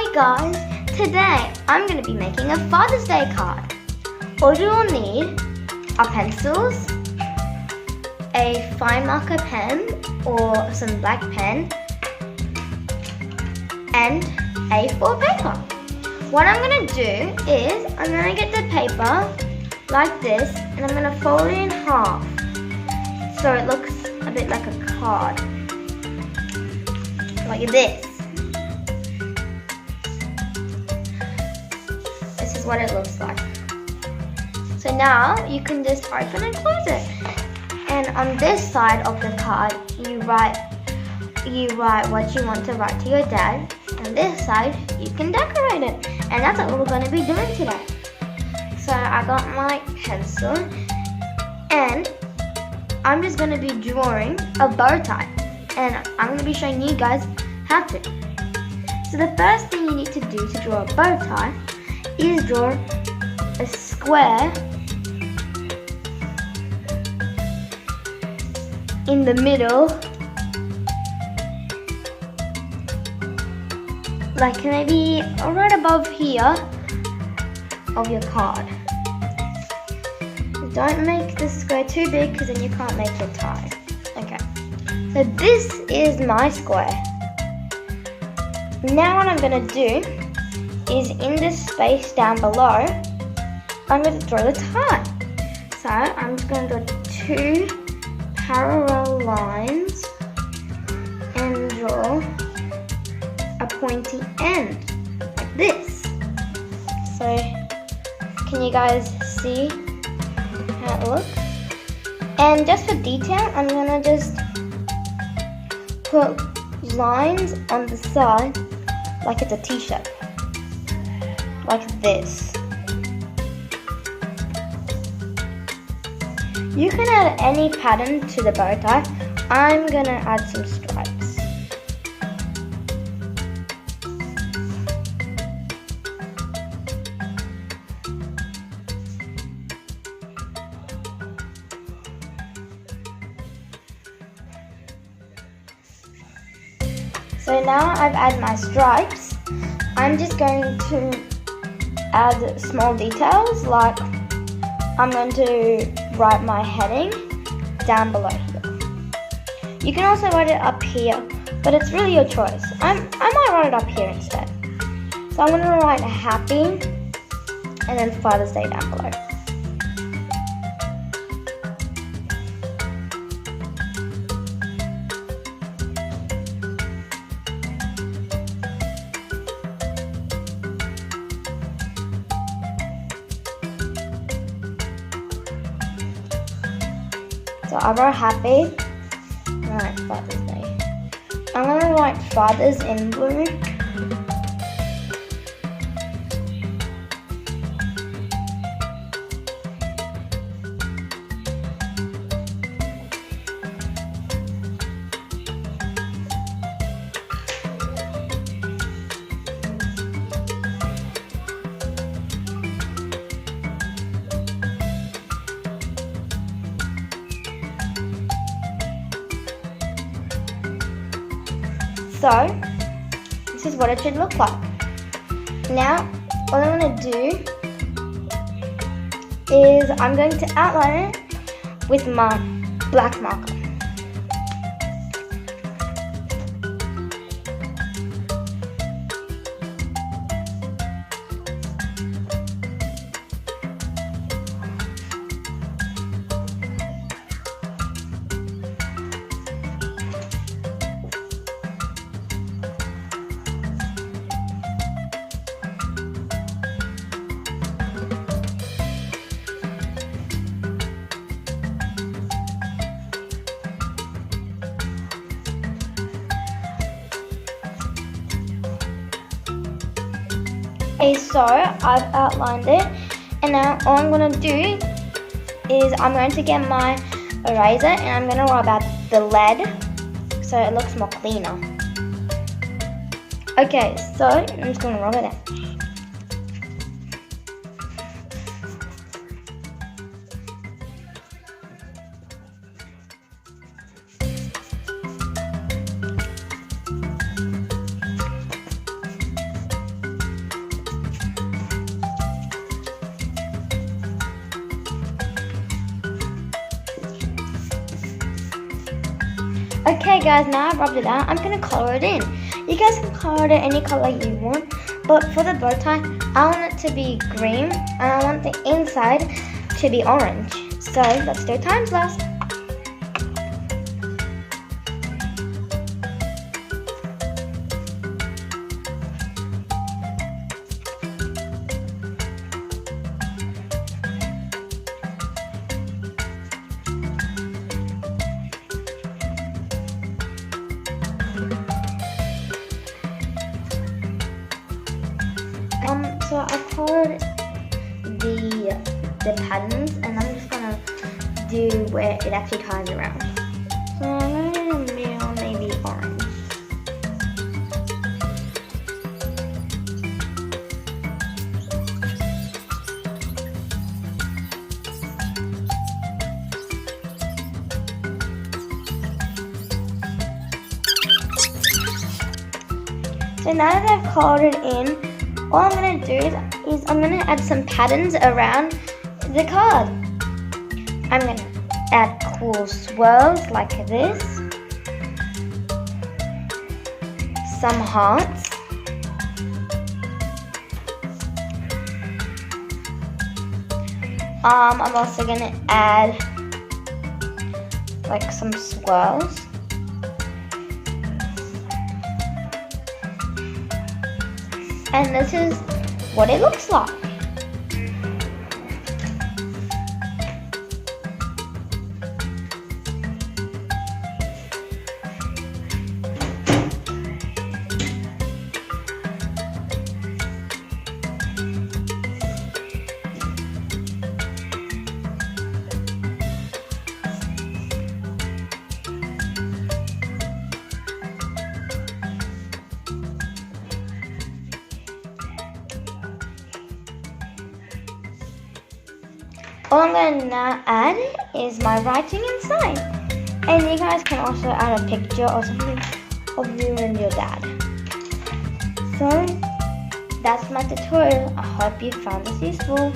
Hey guys, today I'm going to be making a Father's Day card. All you will need are pencils, a fine marker pen or some black pen, and A4 paper. What I'm going to do is I'm going to get the paper like this and I'm going to fold it in half so it looks a bit like a card, like this. This is what it looks like. So now you can just open and close it. And on this side of the card, you write what you want to write to your dad. And this side, you can decorate it. And that's what we're going to be doing today. So I got my pencil and I'm just going to be drawing a bow tie. And I'm going to be showing you guys how to. So the first thing you need to do to draw a bow tie is draw a square in the middle, like maybe right above here of your card. Don't make the square too big because then you can't make your tie. Okay, so this is my square. Now what I'm going to do is in this space down below, I'm going to draw the tie. So I'm just going to draw two parallel lines and draw a pointy end like this. So can you guys see how it looks? And just for detail, I'm going to just put lines on the side like it's a t-shirt, like this. You can add any pattern to the bow tie. I'm gonna add some stripes. So now I've added my stripes. I'm just going to add small details, like I'm going to write my heading down below here. You can also write it up here, but it's really your choice. I might write it up here instead. So I'm going to write happy and then Father's Day down below. So I wrote happy, right, Father's Day. I'm going to write fathers in blue. So, this is what it should look like. Now, what I'm going to do is I'm going to outline it with my black marker. Okay, so I've outlined it, and now all I'm going to do is I'm going to get my eraser and I'm going to rub out the lead so it looks more cleaner. Okay, so I'm just going to rub it out. Okay guys, now I've rubbed it out, I'm going to colour it in. You guys can colour it any colour you want, but for the bow tie, I want it to be green and I want the inside to be orange. So let's do time lapse. So I've colored the patterns, and I'm just gonna do where it actually ties around. So I'm gonna do maybe orange. So now that I've colored it in, all I'm going to do is I'm going to add some patterns around the card. I'm going to add cool swirls like this, some hearts, I'm also going to add like some swirls. And this is what it looks like. All I'm going to now add is my writing inside. And you guys can also add a picture or something of you and your dad. So, that's my tutorial. I hope you found this useful.